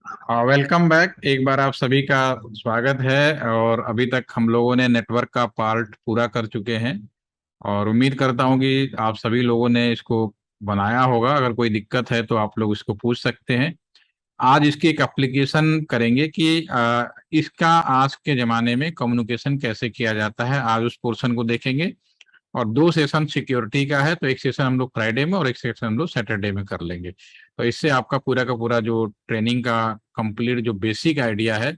Welcome back. एक बार आप सभी का स्वागत है। और अभी तक हम लोगों ने नेटवर्क का पार्ट पूरा कर चुके हैं और उम्मीद करता हूं कि आप सभी लोगों ने इसको बनाया होगा। अगर कोई दिक्कत है तो आप लोग इसको पूछ सकते हैं। आज इसकी एक एप्लीकेशन करेंगे कि इसका आज के ज़माने में कम्युनिकेशन कैसे किया जाता है। आज उस पोर्शन को देखेंगे। और दो सेशन सिक्योरिटी का है, तो एक सेशन हम लोग फ्राइडे में और एक सेशन हम लोग सैटरडे में कर लेंगे। तो इससे आपका पूरा का पूरा जो ट्रेनिंग का कंप्लीट जो बेसिक आइडिया है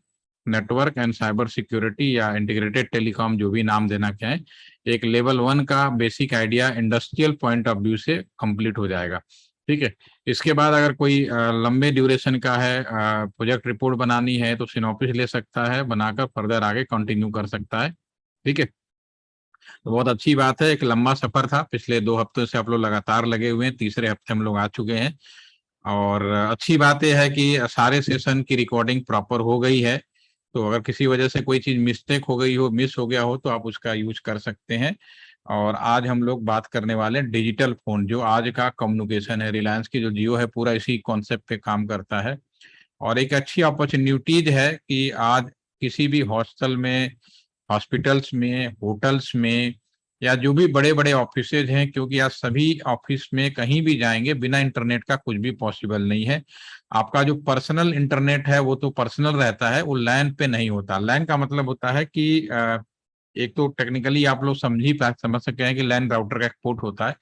नेटवर्क एंड साइबर सिक्योरिटी या इंटीग्रेटेड टेलीकॉम, जो भी नाम देना चाहें, एक लेवल 1 का basic idea industrial point of view से कंप्लीट हो जाएगा। ठीक है। इसके बाद अगर कोई लंबे ड्यूरेशन का है, प्रोजेक्ट रिपोर्ट बनानी है, तो सिनॉप्सिस ले सकता है, बनाकर फर्दर आगे कंटिन्यू कर सकता है। ठीक है। तो बहुत अच्छी बात है। एक लंबा सफर था, पिछले 2 हफ्तों से आप लोग लगातार लगे हुए हैं, तीसरे हफ्ते हम लोग आ चुके हैं। और अच्छी बात यह है कि सारे सेशन की रिकॉर्डिंग प्रॉपर हो गई है। तो अगर किसी वजह से कोई चीज मिस्टेक हो गई हो, मिस हो गया हो, तो आप उसका यूज कर सकते हैं। और आज हम लोग बात करने वाले हैं डिजिटल फोन, जो आज का कम्युनिकेशन है। रिलायंस की जो जियो है पूरा इसी कॉन्सेप्ट पे काम करता है। और एक अच्छी अपॉर्चुनिटीज है कि आज किसी भी हॉस्टल में, हॉस्पिटल्स में, होटल्स में, या जो भी बड़े बड़े ऑफिसेज हैं, क्योंकि आज सभी ऑफिस में कहीं भी जाएंगे बिना इंटरनेट का कुछ भी पॉसिबल नहीं है। आपका जो पर्सनल इंटरनेट है वो तो पर्सनल रहता है, वो लैन पे नहीं होता। लैन का मतलब होता है कि एक तो टेक्निकली आप लोग समझ सकते हैं कि लैन राउटर का एक्सपोर्ट होता है।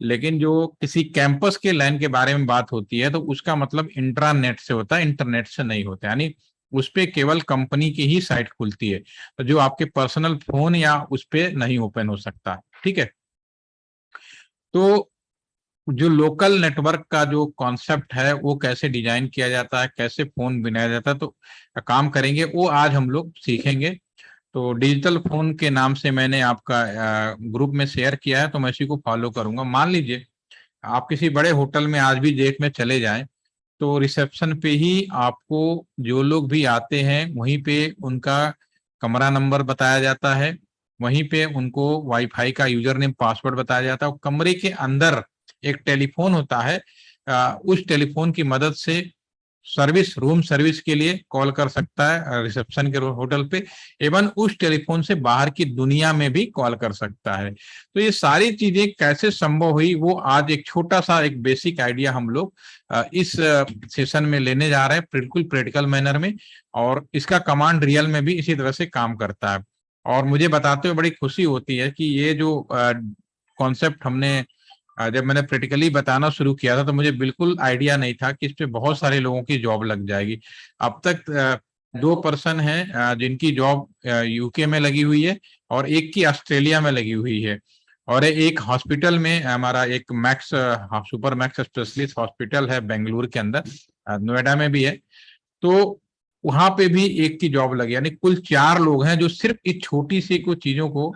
लेकिन जो किसी कैंपस के लैन के बारे में बात होती है तो उसका मतलब इंट्रानेट से होता है, इंटरनेट से नहीं होता। यानी उस पे केवल कंपनी की ही साइट खुलती है, तो जो आपके पर्सनल फोन या उस पे नहीं ओपन हो सकता। ठीक है। तो जो लोकल नेटवर्क का जो कॉन्सेप्ट है वो कैसे डिजाइन किया जाता है, कैसे फोन बनाया जाता है, तो काम करेंगे वो आज हम लोग सीखेंगे। तो डिजिटल फोन के नाम से मैंने आपका ग्रुप में शेयर किया है, तो मैं इसी को फॉलो करूंगा। मान लीजिए आप किसी बड़े होटल में आज भी डेट में चले जाएं, तो रिसेप्शन पे ही आपको जो लोग भी आते हैं वहीं पे उनका कमरा नंबर बताया जाता है। वहीं पे उनको वाईफाई का यूजर नेम पासवर्ड बताया जाता है। और कमरे के अंदर एक टेलीफोन होता है। उस टेलीफोन की मदद से सर्विस, रूम सर्विस के लिए कॉल कर सकता है रिसेप्शन के होटल पे। एवं उस टेलीफोन से बाहर की दुनिया में भी कॉल कर सकता है। तो ये सारी चीजें कैसे संभव हुई, वो आज एक छोटा सा एक बेसिक आइडिया हम लोग इस सेशन में लेने जा रहे हैं, बिल्कुल प्रैक्टिकल मैनर में। और इसका कमांड रियल में भी इसी तरह से काम करता है। और मुझे बताते हुए बड़ी खुशी होती है कि ये जो कॉन्सेप्ट हमने जब मैंने प्रैक्टिकली बताना शुरू किया था, तो मुझे बिल्कुल आइडिया नहीं था कि इस पे बहुत सारे लोगों की जॉब लग जाएगी। अब तक 2 पर्सन हैं जिनकी जॉब यूके में लगी हुई है, और एक की ऑस्ट्रेलिया में लगी हुई है। और एक हॉस्पिटल में हमारा एक max super max specialist hospital है बेंगलुरु के अंदर, नोएडा में भी है। तो वहां पे भी एक की जॉब लगी, यानी कुल 4 लोग हैं जो सिर्फ इस छोटी सी कुछ चीजों को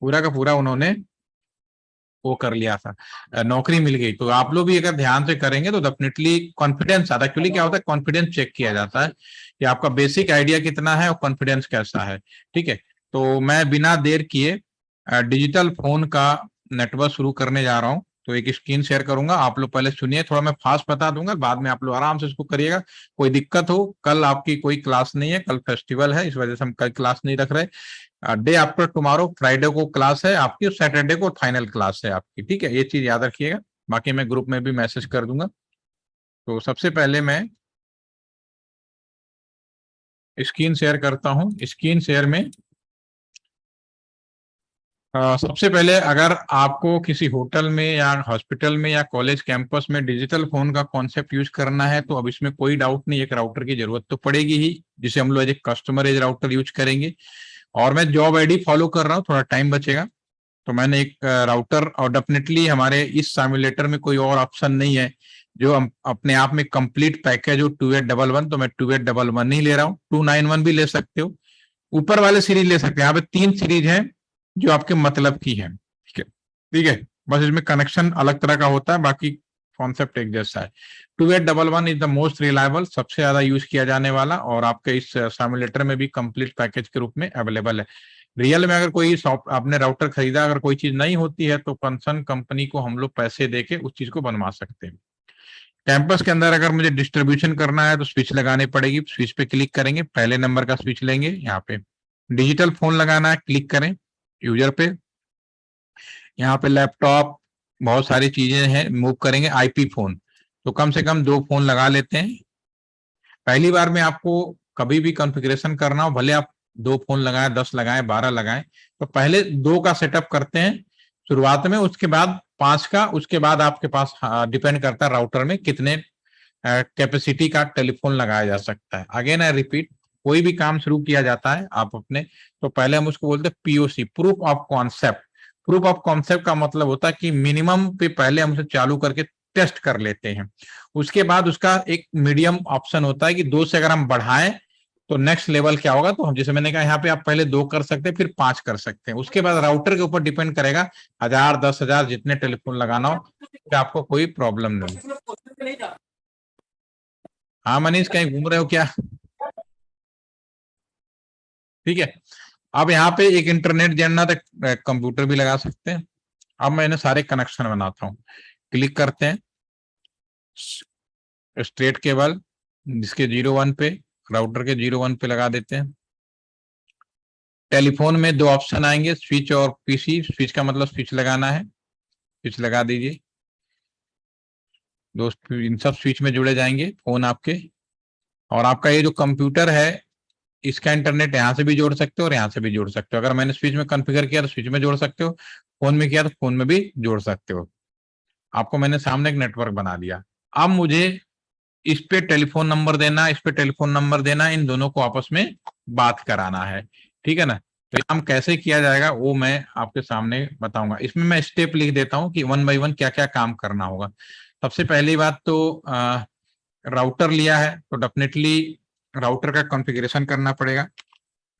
पूरा का पूरा उन्होंने वो कर लिया था, नौकरी मिल गई। तो आप लोग भी अगर ध्यान से करेंगे तो डेफिनेटली कॉन्फिडेंस आता है। एक्चुअली क्या होता है, कॉन्फिडेंस चेक किया जाता है कि आपका बेसिक आइडिया कितना है और कॉन्फिडेंस कैसा है। ठीक है। तो मैं बिना देर किए डिजिटल फोन का नेटवर्क शुरू करने जा रहा हूँ। तो एक स्क्रीन शेयर करूंगा, आप लोग पहले सुनिए, थोड़ा मैं फास्ट बता दूंगा, बाद में आप लोग आराम से इसको करिएगा। कोई दिक्कत हो, कल आपकी कोई क्लास नहीं है, कल फेस्टिवल है, इस वजह से हम कल क्लास नहीं रख रहे। डे आफ्टर टुमारो फ्राइडे को क्लास है आपकी, और सैटरडे को फाइनल क्लास है आपकी। ठीक है, ये चीज याद रखिएगा। बाकी मैं ग्रुप में भी मैसेज कर दूंगा। तो सबसे पहले मैं स्क्रीन शेयर करता हूं। स्क्रीन शेयर में सबसे पहले अगर आपको किसी होटल में या हॉस्पिटल में या कॉलेज कैंपस में डिजिटल फोन का कॉन्सेप्ट यूज करना है, तो अब इसमें कोई डाउट नहीं, एक राउटर की जरूरत तो पड़ेगी ही, जिसे हम लोग as a customer edge router use करेंगे। और मैं जॉब आईडी फॉलो कर रहा हूँ, थोड़ा टाइम बचेगा। तो मैंने एक राउटर, और डेफिनेटली हमारे इस सिमुलेटर में कोई और ऑप्शन नहीं है जो हम अपने आप में कंप्लीट पैकेज हो 2811, तो मैं 2811 ही ले रहा हूँ। 291 भी ले सकते हो, ऊपर वाले सीरीज ले सकते हैं। यहाँ पे 3 सीरीज हैं जो आपके मतलब की है। ठीक है, ठीक है। बस इसमें कनेक्शन अलग तरह का होता है, बाकी कॉन्सेप्ट एक जैसा है। 2811 इज द मोस्ट रिलायबल, सबसे ज्यादा यूज किया जाने वाला, और आपके इस सिमुलेटर में भी कंप्लीट पैकेज के रूप में अवेलेबल है। रियल में अगर कोई आपने राउटर खरीदा, अगर कोई चीज नहीं होती है, तो कंसर्न कंपनी को हम लोग पैसे देके उस चीज को बनवा सकते हैं। कैंपस के अंदर अगर मुझे डिस्ट्रीब्यूशन करना है तो स्विच लगानी पड़ेगी, स्विच पे क्लिक करेंगे, पहले नंबर का स्विच लेंगे, यहाँ पे डिजिटल फोन लगाना है, क्लिक करें यूजर पे, यहाँ पे लैपटॉप बहुत सारी चीजें हैं, मूव करेंगे आईपी फोन, तो कम से कम 2 फोन लगा लेते हैं। पहली बार में आपको कभी भी कॉन्फ़िगरेशन करना हो, भले आप 2 फोन लगाएं, 10 लगाएं, 12 लगाएं, तो पहले 2 का सेटअप करते हैं शुरुआत में, उसके बाद 5 का, उसके बाद आपके पास डिपेंड करता है राउटर में कितने कैपेसिटी का टेलीफोन लगाया जा सकता है। अगेन आई रिपीट, कोई भी काम शुरू किया जाता है आप अपने, तो पहले हम उसको बोलते हैं POC, proof of concept. Proof of concept का मतलब होता है कि मिनिमम पे पहले हम उसे चालू करके टेस्ट कर लेते हैं, उसके बाद उसका एक मीडियम ऑप्शन होता है कि 2 से अगर हम बढ़ाएं तो नेक्स्ट लेवल क्या होगा, तो हम जैसे मैंने कहा यहाँ पे आप पहले 2 कर सकते हैं, फिर 5 कर सकते हैं, उसके बाद राउटर के ऊपर डिपेंड करेगा, 1000 10,000 जितने टेलीफोन लगाना हो, तो आपको कोई प्रॉब्लम नहीं। हाँ मनीष, कहीं घूम रहे हो क्या? ठीक है, अब यहाँ पे एक इंटरनेट जानना तो कंप्यूटर भी लगा सकते हैं। अब मैंने सारे कनेक्शन बनाता हूँ, क्लिक करते हैं स्ट्रेट केबल जिसके 01 पे, राउटर के 01 पे लगा देते हैं। टेलीफोन में 2 ऑप्शन आएंगे, स्विच और पीसी। स्विच का मतलब स्विच लगाना है, स्विच लगा दीजिए, दोस्त इन सब स्विच में जुड़े जाएंगे फोन आपके। और आपका ये जो कंप्यूटर है इसका इंटरनेट यहाँ से भी जोड़ सकते हो और यहाँ से भी जोड़ सकते हो। अगर मैंने स्विच में कॉन्फ़िगर किया तो स्विच में जोड़ सकते हो, फोन में किया तो फोन में भी जोड़ सकते हो। आपको मैंने सामने एक नेटवर्क बना दिया। अब मुझे इस पे टेलीफोन नंबर देना, इस पे टेलीफोन नंबर देना, इन दोनों को आपस में बात कराना है, ठीक है ना। तो काम कैसे किया जाएगा वो मैं आपके सामने बताऊंगा। इसमें मैं स्टेप लिख देता हूँ कि 1 बाय 1 क्या क्या काम करना होगा। सबसे पहली बात तो राउटर लिया है तो डेफिनेटली राउटर का कॉन्फ़िगरेशन करना पड़ेगा,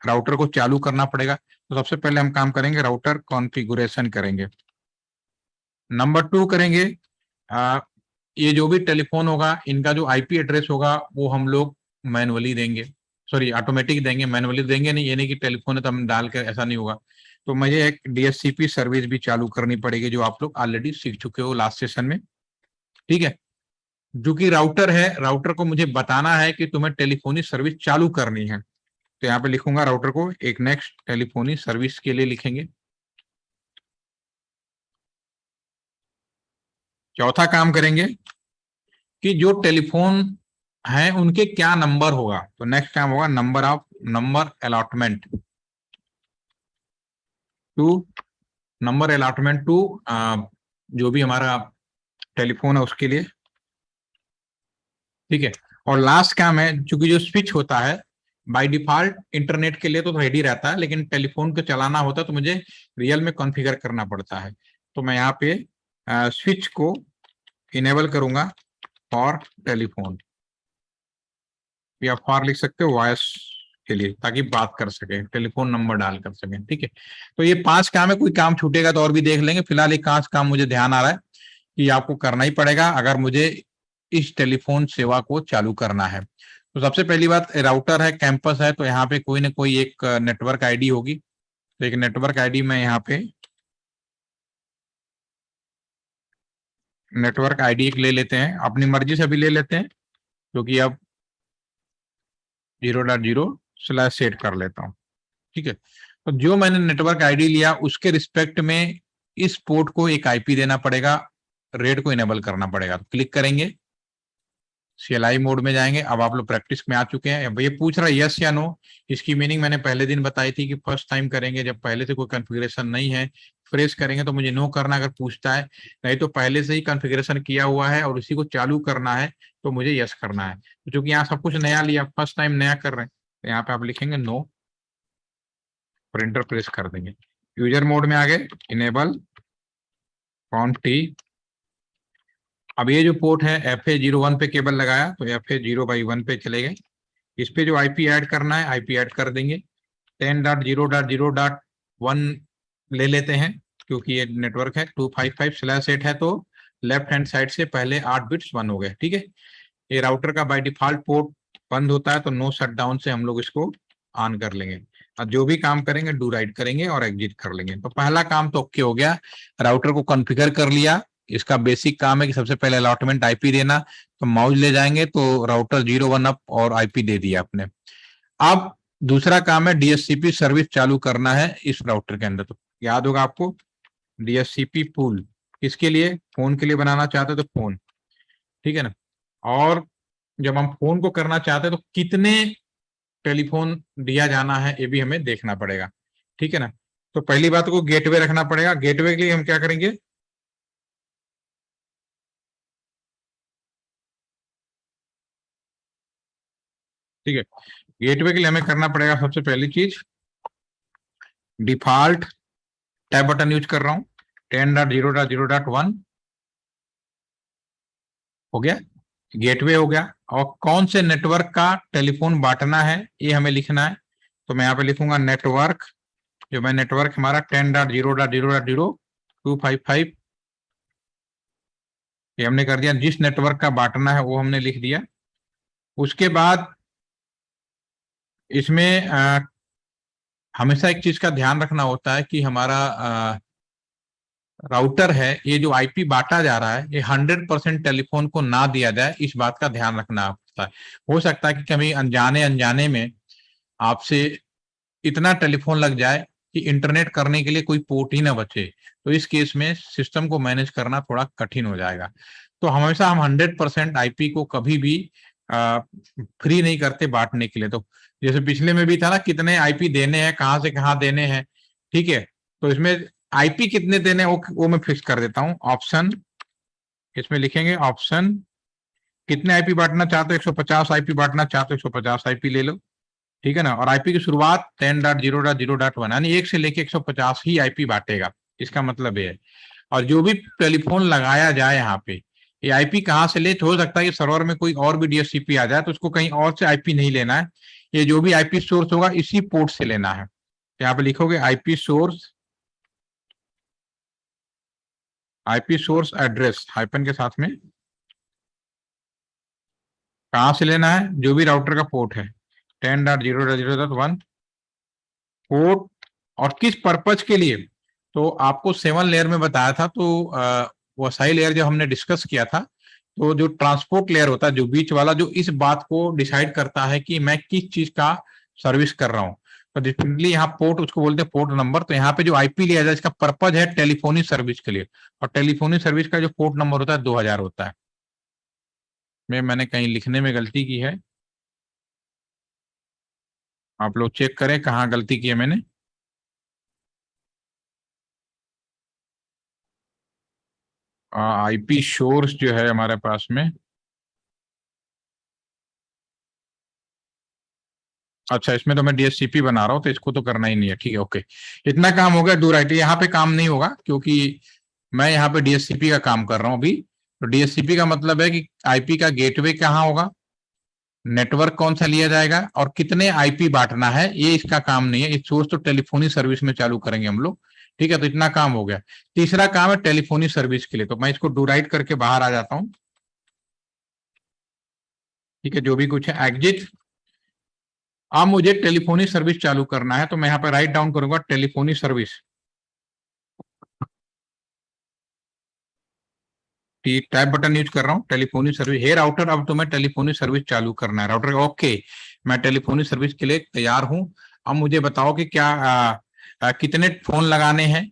राउटर को चालू करना पड़ेगा। तो सबसे पहले हम काम करेंगे, राउटर कॉन्फ़िगरेशन करेंगे। नंबर 2 करेंगे, ये जो भी टेलीफोन होगा इनका जो आईपी एड्रेस होगा वो हम लोग मैनुअली देंगे, सॉरी ऑटोमेटिक देंगे, मैनुअली देंगे नहीं, ये नहीं कि टेलीफोन है तो हम डाल के, ऐसा नहीं होगा। तो मुझे एक डीएचसीपी सर्विस भी चालू करनी पड़ेगी जो आप लोग ऑलरेडी सीख चुके हो लास्ट सेशन में, ठीक है। जो कि राउटर है, राउटर को मुझे बताना है कि तुम्हें टेलीफोनी सर्विस चालू करनी है, तो यहाँ पे लिखूंगा राउटर को एक नेक्स्ट टेलीफोनी सर्विस के लिए लिखेंगे। चौथा काम करेंगे कि जो टेलीफोन है उनके क्या नंबर होगा, तो नेक्स्ट काम होगा number allotment two, number allotment two जो भी हमारा टेलीफोन है उसके लिए, ठीक है। और लास्ट काम है, चूंकि जो स्विच होता है बाय डिफॉल्ट इंटरनेट के लिए तो रेडी रहता है, लेकिन टेलीफोन को चलाना होता है तो मुझे रियल में कॉन्फ़िगर करना पड़ता है। तो मैं यहाँ पे स्विच को इनेबल करूंगा फॉर टेलीफोन, या फॉर लिख सकते हो वॉइस के लिए, ताकि बात कर सके, टेलीफोन नंबर डाल कर सके, ठीक है। तो ये 5 काम है, कोई काम छूटेगा तो और भी देख लेंगे। फिलहाल ये 5 काम मुझे ध्यान आ रहा है कि आपको करना ही पड़ेगा अगर मुझे इस टेलीफोन सेवा को चालू करना है। तो सबसे पहली बात, राउटर है, कैंपस है, तो यहाँ पे कोई ना कोई एक नेटवर्क आईडी होगी। तो एक नेटवर्क आईडी मैं यहाँ पे नेटवर्क आईडी एक ले लेते हैं, अपनी मर्जी से भी ले लेते हैं, क्योंकि अब 0.0 सेट कर लेता हूँ, ठीक है। तो जो मैंने नेटवर्क आईडी लिया उसके रिस्पेक्ट में इस पोर्ट को एक आईपी देना पड़ेगा, रेड को इनेबल करना पड़ेगा। तो क्लिक करेंगे, सीएलआई मोड में जाएंगे। अब आप लोग प्रैक्टिस में आ चुके हैं। अब ये पूछ रहा है यस या नो, इसकी मीनिंग मैंने पहले दिन बताई थी कि फर्स्ट टाइम करेंगे जब पहले से कोई कॉन्फ़िगरेशन नहीं है, फ्रेश करेंगे तो मुझे नो करना अगर पूछता है, नहीं तो पहले से ही कॉन्फ़िगरेशन किया हुआ है और उसी को चालू करना है तो मुझे यस करना है। तो चूंकि यहाँ सब कुछ नया लिया, फर्स्ट टाइम नया कर रहे हैं, तो यहाँ पे आप लिखेंगे नो, प्रिंटर प्रेस कर देंगे। यूजर मोड में आ गए, इनेबल कॉन्टी। अब ये जो पोर्ट है FA01 पे केबल लगाया तो FA0/1 पे चले गए। इस पे जो आईपी ऐड करना है आईपी ऐड कर देंगे, 10.0.0.1 ले लेते हैं, क्योंकि ये नेटवर्क है 255/8 है, तो लेफ्ट हैंड साइड से पहले 8 बिट्स 1 हो गए, ठीक है। ये राउटर का बाय डिफॉल्ट पोर्ट बंद होता है, तो नो शटडाउन से हम लोग इसको ऑन कर लेंगे। अब जो भी काम करेंगे डू राइट करेंगे और एग्जिट कर लेंगे। तो पहला काम तो ओके हो गया, राउटर को कॉन्फ़िगर कर लिया, इसका बेसिक काम है कि सबसे पहले अलॉटमेंट आईपी देना, तो माउस ले जाएंगे तो राउटर 0 1 अप और आईपी दे दिया आपने। अब दूसरा काम है डीएचसीपी सर्विस चालू करना है इस राउटर के अंदर। तो याद होगा आपको डीएचसीपी पूल किसके लिए, फोन के लिए बनाना चाहते हो तो फोन, ठीक है ना। और जब हम फोन को करना चाहते हैं तो कितने टेलीफोन दिया जाना है ये भी हमें देखना पड़ेगा, ठीक है ना। तो पहली बात को गेटवे रखना पड़ेगा। गेटवे के लिए हम क्या करेंगे, ठीक है, गेटवे के लिए हमें करना पड़ेगा सबसे पहली चीज डिफॉल्ट टैब बटन यूज कर रहा हूं 10.0.0.1 हो गया, गेटवे हो गया। और कौन से नेटवर्क का टेलीफोन बांटना है ये हमें लिखना है। तो मैं यहाँ पे लिखूंगा नेटवर्क, जो मैं नेटवर्क हमारा 10.0.0.0 255 ये हमने कर दिया। जिस नेटवर्क का बांटना है वो हमने लिख दिया। उसके बाद इसमें हमेशा एक चीज का ध्यान रखना होता है कि हमारा राउटर है, ये जो आईपी बांटा जा रहा है ये 100% टेलीफोन को ना दिया जाए, इस बात का ध्यान रखना होता है। हो सकता है कि कभी अनजाने अनजाने में आपसे इतना टेलीफोन लग जाए कि इंटरनेट करने के लिए कोई पोर्ट ही ना बचे, तो इस केस में सिस्टम को मैनेज करना थोड़ा कठिन हो जाएगा। तो हमेशा हम 100% आईपी को कभी भी फ्री नहीं करते बांटने के लिए। तो जैसे पिछले में भी था ना, कितने आईपी देने हैं, कहाँ से कहाँ देने हैं, ठीक है। तो इसमें आईपी कितने देने हैं वो मैं फिक्स कर देता हूँ। ऑप्शन इसमें लिखेंगे, ऑप्शन कितने आईपी बांटना चाहते हो, 150 आईपी बांटना चाहते हो 150 आईपी ले लो, ठीक है ना। और आईपी की शुरुआत 10.0.0.1 यानी 1 से लेके 150 ही आईपी बांटेगा, इसका मतलब ये है। और जो भी टेलीफोन लगाया जाए यहाँ पे, ये आईपी कहाँ से ले, तो हो सकता है कि सर्वर में कोई और भी डीएचसीपी आ जाए, तो उसको कहीं और से आईपी नहीं लेना है। ये जो भी आईपी सोर्स होगा इसी पोर्ट से लेना है। यहाँ पे लिखोगे आईपी सोर्स एड्रेस हाइपन के साथ में कहाँ से लेना है, जो भी राउटर का पोर्ट है 10.0.0.1 पोर्ट, और किस पर्पज के लिए। तो आपको 7 लेयर में बताया था, तो वो सही लेयर जो हमने डिस्कस किया था, तो जो ट्रांसपोर्ट लेयर होता है जो बीच वाला, जो इस बात को डिसाइड करता है कि मैं किस चीज का सर्विस कर रहा हूँ, तो डिफरेंटली यहाँ पोर्ट उसको बोलते हैं पोर्ट नंबर। तो यहाँ पे जो आईपी लिया जाए इसका पर्पज है टेलीफोनी सर्विस के लिए, और टेलीफोनी सर्विस का जो पोर्ट नंबर होता है 2000 होता है। मैंने कहीं लिखने में गलती की है, आप लोग चेक करें कहाँ गलती की है मैंने। आईपी सोर्स जो है हमारे पास में, अच्छा इसमें तो मैं डीएचसीपी बना रहा हूँ तो इसको तो करना ही नहीं है, ठीक है ओके। इतना काम हो गया। डू राइट यहाँ पे काम नहीं होगा क्योंकि मैं यहाँ पे डीएचसीपी का काम कर रहा हूँ अभी। तो डीएचसीपी का मतलब है कि आईपी का गेटवे कहाँ होगा, नेटवर्क कौन सा लिया जाएगा, और कितने आईपी बांटना है, ये इसका काम नहीं है। इस सोर्स तो टेलीफोनी सर्विस में चालू करेंगे हम लोग, ठीक है। तो इतना काम हो गया। तीसरा काम है टेलीफोनी सर्विस के लिए, तो मैं इसको डू राइट करके बाहर आ जाता हूँ, ठीक है। जो भी कुछ है एग्जिट। अब मुझे टेलीफोनी सर्विस चालू करना है, तो मैं यहाँ पे राइट डाउन करूंगा telephony service, tab button use कर रहा हूँ टेलीफोनी सर्विस। हे राउटर अब तुम्हें टेलीफोनी सर्विस चालू करना है। राउटर ओके, मैं टेलीफोनी सर्विस के लिए तैयार हूँ। अब मुझे बताओ कि क्या कितने फोन लगाने हैं,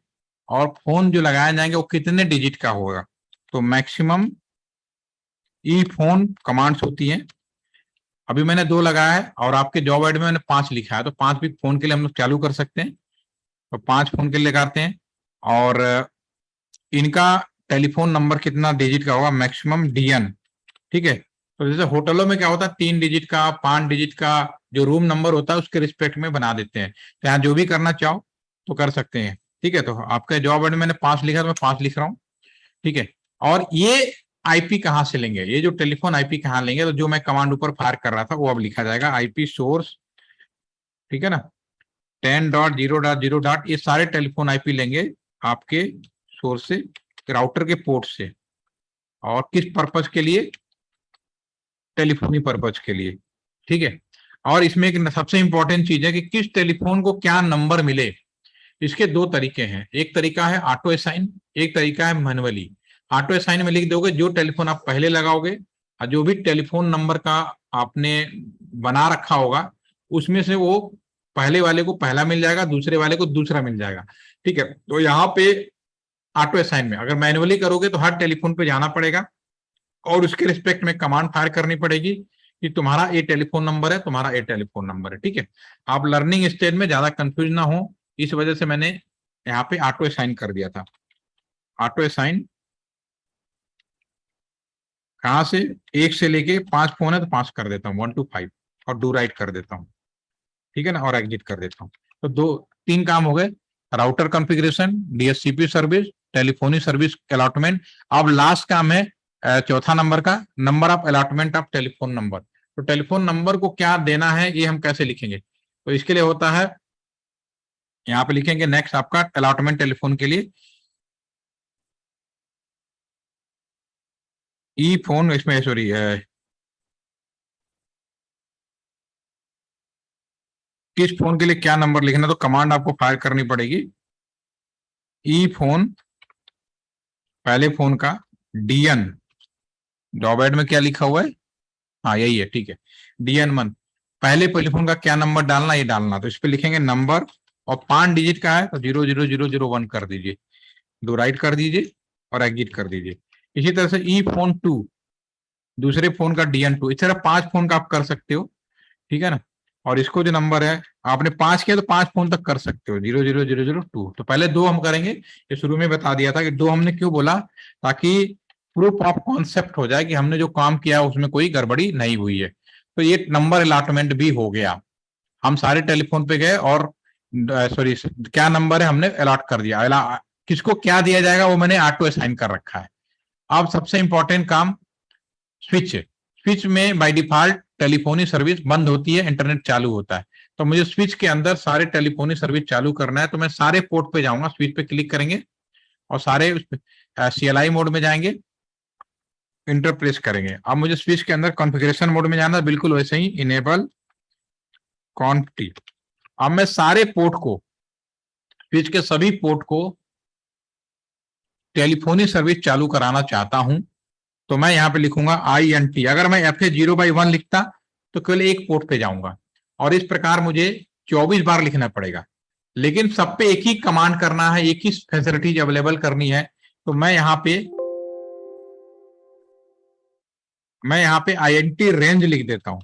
और फोन जो लगाए जाएंगे वो कितने डिजिट का होगा। तो मैक्सिमम ई फोन कमांड्स होती हैं। अभी मैंने 2 लगाया है और आपके जॉब आईडी में मैंने 5 लिखा है, तो 5 भी फोन के लिए हम लोग चालू कर सकते हैं। तो 5 फोन के लिए लगाते हैं। और इनका टेलीफोन नंबर कितना डिजिट का होगा, मैक्सिमम डीएन, ठीक है। तो जैसे होटलों में क्या होता है 3 डिजिट का 5 डिजिट का जो रूम नंबर होता है उसके रिस्पेक्ट में बना देते हैं। तो यहाँ जो भी करना चाहो तो कर सकते हैं, ठीक है। तो आपका जॉब आईडी मैंने 5 लिखा तो मैं 5 लिख रहा हूँ, ठीक है। और ये आईपी कहाँ से लेंगे, ये जो टेलीफोन आईपी कहाँ लेंगे, तो जो मैं कमांड ऊपर फायर कर रहा था वो अब लिखा जाएगा आईपी सोर्स, ठीक है ना। 10.0.0. ये सारे टेलीफोन आईपी लेंगे आपके सोर्स से, राउटर के पोर्ट से, और किस पर्पज के लिए, टेलीफोनी पर्पज के लिए, ठीक है। और इसमें एक सबसे इंपॉर्टेंट चीज है कि किस टेलीफोन को क्या नंबर मिले। इसके 2 तरीके हैं, एक तरीका है ऑटो असाइन, एक तरीका है मैनुअली। ऑटो असाइन में लिख दोगे जो टेलीफोन आप पहले लगाओगे और जो भी टेलीफोन नंबर का आपने बना रखा होगा उसमें से वो पहले वाले को पहला मिल जाएगा, दूसरे वाले को दूसरा मिल जाएगा। ठीक है, तो यहाँ पे ऑटो असाइन में अगर मैन्युअली करोगे तो हर टेलीफोन पे जाना पड़ेगा और उसके रिस्पेक्ट में कमांड फायर करनी पड़ेगी कि तुम्हारा ये टेलीफोन नंबर है, तुम्हारा ये टेलीफोन नंबर है। ठीक है, आप लर्निंग स्टेज में ज्यादा कंफ्यूज ना हो, इस वजह से मैंने यहाँ पे ऑटो असाइन कर दिया था। ऑटो असाइन कहां से, 1 से लेके 5 फोन है तो 5 कर देता हूँ, 1 to 5, और डू राइट कर देता हूँ। ठीक है ना, और एग्जिट कर देता हूँ। तो 3 काम हो गए, router configuration, DHCP service, telephony service allotment. अब लास्ट काम है चौथा नंबर का, number of allotment of telephone number. तो टेलीफोन नंबर को क्या देना है ये हम कैसे लिखेंगे, तो इसके लिए होता है यहाँ पे लिखेंगे नेक्स्ट आपका अलॉटमेंट टेलीफोन के लिए ई फोन, इसमें सॉरी किस फोन के लिए क्या नंबर लिखना, तो कमांड आपको फायर करनी पड़ेगी। ई फोन पहले फोन का, डीएन जॉब एड में क्या लिखा हुआ है, हाँ यही है, ठीक है, डीएन 1 पहले टेलीफोन का क्या नंबर डालना ये डालना, तो इस पे लिखेंगे नंबर और 5 डिजिट का है तो 00001 कर दीजिए, दो राइट कर दीजिए और एग्जिट कर दीजिए। इसी तरह से ई फोन 2 दूसरे फोन का डीएन 2, इस तरह 5 फोन का आप कर सकते हो। ठीक है ना, और इसको जो नंबर है आपने 5 किया तो 5 फोन तक कर सकते हो, 00002। तो पहले 2 हम करेंगे, ये शुरू में बता दिया था कि 2 हमने क्यों बोला, ताकि प्रूफ ऑफ कॉन्सेप्ट हो जाए कि हमने जो काम किया उसमें कोई गड़बड़ी नहीं हुई है। तो ये नंबर अलॉटमेंट भी हो गया, हम सारे टेलीफोन पे गए और सॉरी क्या नंबर है हमने अलॉट कर दिया, किसको क्या दिया जाएगा वो मैंने ऑटो असाइन कर रखा है। अब सबसे इंपॉर्टेंट काम स्विच है, स्विच में बाय डिफॉल्ट टेलीफोनी सर्विस बंद होती है, इंटरनेट चालू होता है, तो मुझे स्विच के अंदर सारे टेलीफोनी सर्विस चालू करना है। तो मैं सारे पोर्ट पे जाऊंगा, स्विच पे क्लिक करेंगे और सारे सीएलआई मोड में जाएंगे, इंटर प्रेस करेंगे। अब मुझे स्विच के अंदर कॉन्फ़िगरेशन मोड में जाना है, बिल्कुल वैसे ही इनेबल कॉन्फी। अब मैं सारे पोर्ट को, स्विच के सभी पोर्ट को टेलीफोनी सर्विस चालू कराना चाहता हूं, तो मैं यहाँ पे लिखूंगा INT। अगर मैं FA0/1 लिखता तो केवल एक पोर्ट पे जाऊंगा, और इस प्रकार मुझे 24 बार लिखना पड़ेगा, लेकिन सब पे एक ही कमांड करना है, एक ही फैसिलिटीज अवेलेबल करनी है। तो मैं यहाँ पे INT रेंज लिख देता हूँ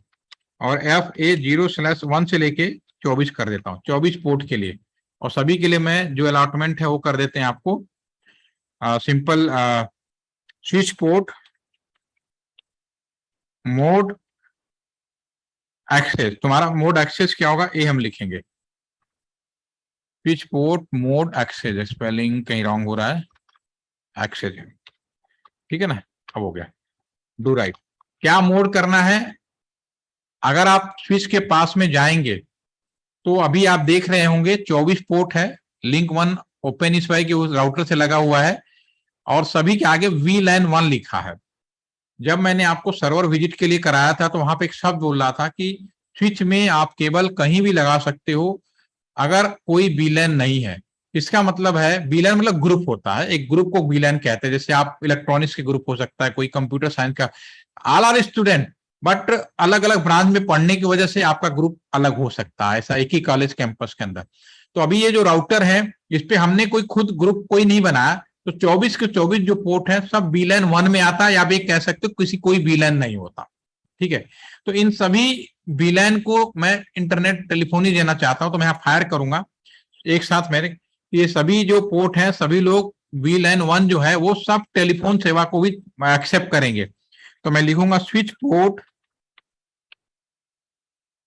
और FA0/1 से लेके 24 कर देता हूँ, 24 पोर्ट के लिए। और सभी के लिए मैं जो अलॉटमेंट है वो कर देते हैं आपको simple switch port mode access. तुम्हारा मोड एक्सेस क्या होगा ये हम लिखेंगे, switch port mode access, spelling कहीं रॉन्ग हो रहा है, एक्सेस, ठीक है ना। अब हो गया, डू राइट। क्या मोड करना है, अगर आप स्विच के पास में जाएंगे तो अभी आप देख रहे होंगे 24 पोर्ट है, लिंक 1 ओपन इस वाई के उस राउटर से लगा हुआ है और सभी के आगे VLAN 1 लिखा है। जब मैंने आपको सर्वर विजिट के लिए कराया था तो वहां पे एक शब्द बोल रहा था कि स्विच में आप केबल कहीं भी लगा सकते हो अगर कोई VLAN नहीं है। इसका मतलब है VLAN मतलब ग्रुप होता है, एक ग्रुप को VLAN कहते हैं। जैसे आप इलेक्ट्रॉनिक्स के ग्रुप हो सकता है, कोई कंप्यूटर साइंस का, ऑल आर स्टूडेंट बट अलग अलग ब्रांच में पढ़ने की वजह से आपका ग्रुप अलग हो सकता है, ऐसा एक ही कॉलेज कैंपस के अंदर। तो अभी ये जो राउटर है इस पे हमने कोई खुद ग्रुप कोई नहीं बनाया, तो 24 के 24 जो पोर्ट है सब VLAN 1 में आता है, या आप ये कह सकते हो किसी कोई VLAN नहीं होता। ठीक है, तो इन सभी VLAN को मैं इंटरनेट टेलीफोनी देना चाहता हूं, तो मैं यहाँ फायर करूंगा एक साथ मेरे, ये सभी जो पोर्ट हैं सभी लोग VLAN 1 जो है वो सब टेलीफोन सेवा को भी एक्सेप्ट करेंगे। तो मैं लिखूंगा स्विच पोर्ट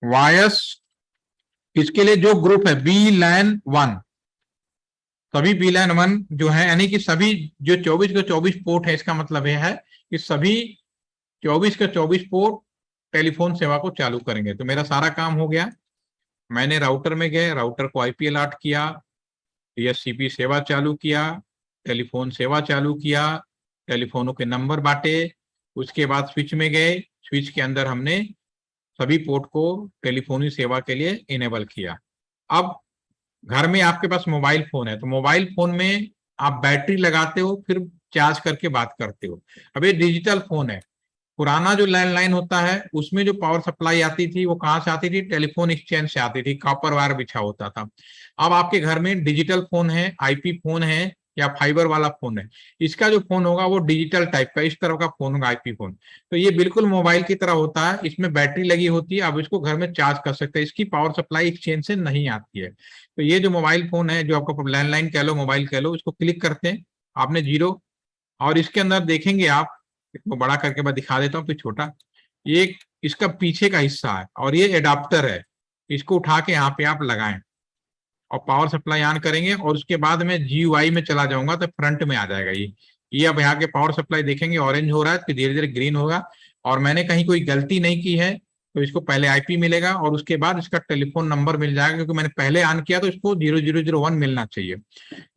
वायस, इसके लिए जो ग्रुप है VLAN 1, सभी VLAN 1 जो है, यानी कि सभी जो 24 के 24 पोर्ट है, इसका मतलब यह है कि सभी 24 के 24 पोर्ट टेलीफोन सेवा को चालू करेंगे। तो मेरा सारा काम हो गया, मैंने राउटर में गए, राउटर को IP अलॉट किया, DHCP सेवा चालू किया, टेलीफोन सेवा चालू किया, टेलीफोनों के नंबर बांटे, उसके बाद स्विच में गए, स्विच के अंदर हमने सभी पोर्ट को टेलीफोनी सेवा के लिए इनेबल किया। अब घर में आपके पास मोबाइल फोन है, तो मोबाइल फोन में आप बैटरी लगाते हो, फिर चार्ज करके बात करते हो। अब ये डिजिटल फोन है। पुराना जो लैंडलाइन होता है उसमें जो पावर सप्लाई आती थी वो कहाँ से आती थी? टेलीफोन एक्सचेंज से आती थी, कॉपर वायर बिछा होता था। अब आपके घर में डिजिटल फोन है, आईपी फोन है या फाइबर वाला फोन है, इसका जो फोन होगा वो डिजिटल टाइप का, इस तरह का फोन होगा आईपी फोन। तो ये बिल्कुल मोबाइल की तरह होता है, इसमें बैटरी लगी होती है, आप इसको घर में चार्ज कर सकते हैं, इसकी पावर सप्लाई एक्सचेंज से नहीं आती है। तो ये जो मोबाइल फोन है, जो आपका लैंडलाइन कह लो, मोबाइल कह लो, इसको क्लिक करते हैं, आपने जीरो, और इसके अंदर देखेंगे आप, इसको बड़ा करके मैं दिखा देता हूँ फिर छोटा, ये इसका पीछे का हिस्सा है और ये एडाप्टर है, इसको उठा के यहाँ पे आप लगाएं और पावर सप्लाई ऑन करेंगे और उसके बाद में जीयूआई में चला जाऊंगा तो फ्रंट में आ जाएगा ये अब यहाँ के पावर सप्लाई देखेंगे ऑरेंज हो रहा है, फिर धीरे धीरे ग्रीन होगा। और मैंने कहीं कोई गलती नहीं की है तो इसको पहले आईपी मिलेगा और उसके बाद इसका टेलीफोन नंबर मिल जाएगा, क्योंकि मैंने पहले ऑन किया तो इसको 0001 मिलना चाहिए।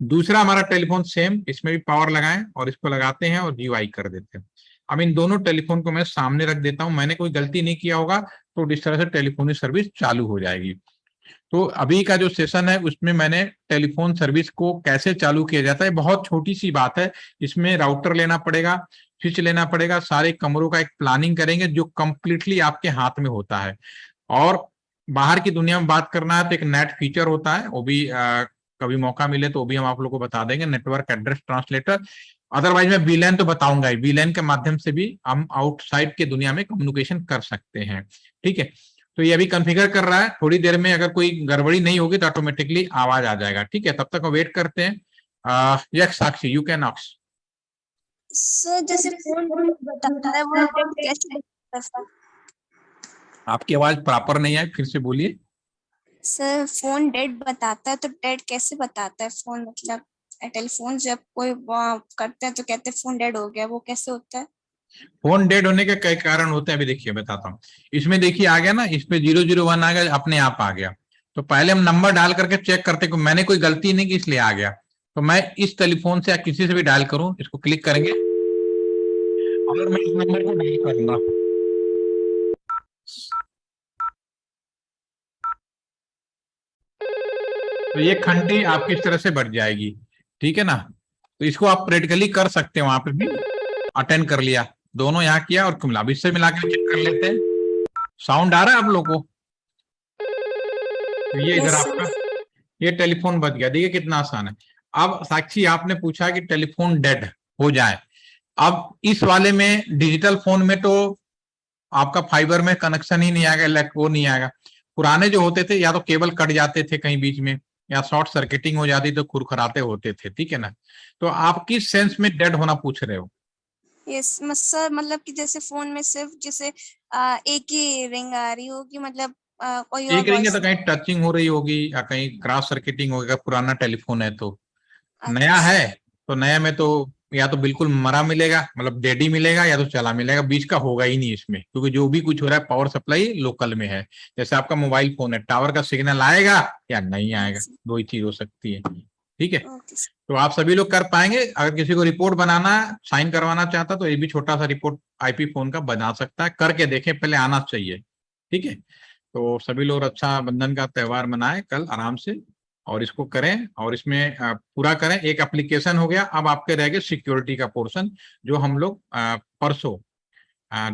दूसरा हमारा टेलीफोन सेम, इसमें भी पावर लगाएं और इसको लगाते हैं और जीयूआई कर देते हैं। अब इन दोनों टेलीफोन को मैं सामने रख देता हूं, मैंने कोई गलती नहीं किया होगा तो इस तरह से टेलीफोनी सर्विस चालू हो जाएगी। तो अभी का जो सेशन है उसमें मैंने टेलीफोन सर्विस को कैसे चालू किया जाता है, बहुत छोटी सी बात है। इसमें राउटर लेना पड़ेगा, स्विच लेना पड़ेगा, सारे कमरों का एक प्लानिंग करेंगे जो कंप्लीटली आपके हाथ में होता है। और बाहर की दुनिया में बात करना है तो एक नेट फीचर होता है, वो भी कभी मौका मिले तो वो भी हम आप लोगों को बता देंगे, नेटवर्क एड्रेस ट्रांसलेटर। अदरवाइज मैं वीलैन तो बताऊंगा ही, वीलैन के माध्यम से भी हम आउटसाइड के दुनिया में कम्युनिकेशन कर सकते हैं। ठीक है, तो ये अभी कॉन्फ़िगर कर रहा है, थोड़ी देर में अगर कोई गड़बड़ी नहीं होगी तो ऑटोमेटिकली आवाज आ जाएगा। ठीक है, तब तक हम वेट करते हैं। Yes Sakshi, you can ask. Sir जैसे फोन बताता है वो डेट कैसे बताता है सर? आपकी आवाज प्रॉपर नहीं है, फिर से बोलिए। सर फोन डेट बताता है तो डेट कैसे बताता है फोन, मतलब टेलीफोन जब कोई करते हैं तो कहते हैं फोन डेड हो गया, वो कैसे होता है? फोन डेड होने के कई कारण होते हैं, अभी देखिए बताता हूँ। इसमें देखिए आ गया ना, इस पे 001 आ गया, अपने आप आ गया। तो पहले हम नंबर डाल करके चेक करते कि मैंने कोई गलती नहीं की इसलिए आ गया। तो मैं इस टेलीफोन से या किसी से भी डायल करूं, इसको क्लिक करेंगे और मैं इस नंबर को डायल करूंगा, तो ये घंटी आपकी इस तरह से बढ़ जाएगी। ठीक है ना, तो इसको आप प्रैक्टिकली कर सकते हैं, वहां पे भी अटेंड कर लिया, दोनों यहाँ किया और कुमला, इससे मिला के चेक कर लेते हैं। साउंड आ रहा है आप लोग को? तो ये इधर यस आपका सर। ये टेलीफोन बच गया, देखिए कितना आसान है। अब साक्षी आपने पूछा कि टेलीफोन डेड हो जाए, अब इस वाले में डिजिटल फोन में तो आपका फाइबर में कनेक्शन ही नहीं आएगा, वो नहीं आएगा। पुराने जो होते थे या तो केबल कट जाते थे कहीं बीच में, या शॉर्ट सर्किटिंग हो जाती तो खुरखराते होते थे। ठीक है ना, तो आप किस सेंस में डेड होना पूछ रहे हो? यस सर, मतलब कि जैसे फोन में सिर्फ जैसे एक ही रिंग आ रही होगी, मतलब कोई और एक रिंग है तो वॉइस कहीं नहीं। टचिंग हो रही होगी या कहीं क्रॉस सर्किटिंग होगा, पुराना टेलीफोन है तो। नया अच्छा। है तो नया में तो या तो बिल्कुल मरा मिलेगा, मतलब डेड ही मिलेगा, या तो चला मिलेगा, बीच का होगा ही नहीं इसमें, क्योंकि जो भी कुछ हो रहा है पावर सप्लाई लोकल में है। जैसे आपका मोबाइल फोन है, टावर का सिग्नल आएगा या नहीं आएगा, यस। दो ही चीज हो सकती है। ठीक है, ओके सर। तो आप सभी लोग कर पाएंगे। अगर किसी को रिपोर्ट बनाना, साइन करवाना चाहता तो ये भी छोटा सा रिपोर्ट आईपी फोन का बना सकता है, करके देखें, पहले आना चाहिए। ठीक है, तो सभी लोग रक्षाबंधन का त्योहार मनाएं कल आराम से, और इसको करें और इसमें पूरा करें। एक एप्लीकेशन हो गया, अब आपके रह गए सिक्योरिटी का पोर्शन, जो हम लोग परसों,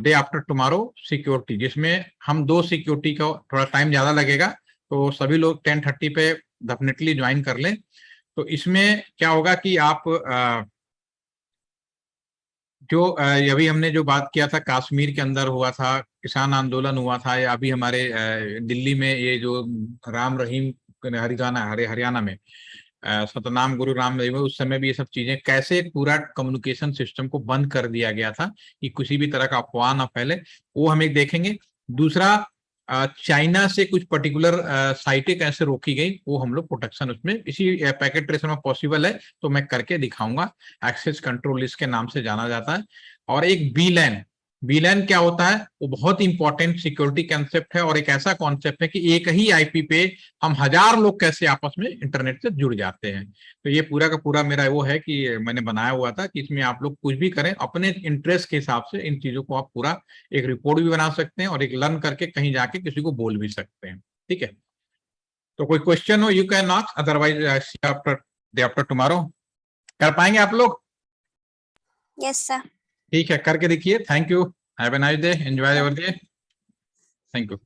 डे आफ्टर टुमारो सिक्योरिटी, जिसमें हम दो सिक्योरिटी का थोड़ा टाइम ज्यादा लगेगा, तो सभी लोग 10:30 पे डेफिनेटली ज्वाइन कर लें। तो इसमें क्या होगा कि आप जो अभी हमने जो बात किया था, कश्मीर के अंदर हुआ था, किसान आंदोलन हुआ था, या अभी हमारे दिल्ली में ये जो राम रहीम हरियाणा में सतनाम गुरु राम रहीम, उस समय भी ये सब चीजें कैसे पूरा कम्युनिकेशन सिस्टम को बंद कर दिया गया था कि किसी भी तरह का अफवाह ना फैले, वो हम एक देखेंगे। दूसरा, चाइना से कुछ पर्टिकुलर साइटें कैसे रोकी गई, वो हम लोग प्रोटेक्शन उसमें इसी पैकेट ट्रेसर में पॉसिबल है तो मैं करके दिखाऊंगा। एक्सेस कंट्रोल लिस्ट के नाम से जाना जाता है। और एक बीलैन, बीलैन क्या होता है, वो बहुत इंपॉर्टेंट सिक्योरिटी कंसेप्ट है, और एक ऐसा कॉन्सेप्ट है कि एक ही आईपी पे हम 1000 लोग कैसे आपस में इंटरनेट से जुड़ जाते हैं। तो ये पूरा का पूरा मेरा वो है कि मैंने बनाया हुआ था कि इसमें आप लोग कुछ भी करें अपने इंटरेस्ट के हिसाब से, इन चीजों को आप पूरा एक रिपोर्ट भी बना सकते हैं और एक लर्न करके कहीं जाके किसी को बोल भी सकते हैं। ठीक है, तो कोई क्वेश्चन हो you can ask, otherwise after day after tomorrow कर पाएंगे आप लोग? Yes sir. ठीक है, करके देखिए। Thank you, have a nice day, enjoy your day. Thank you.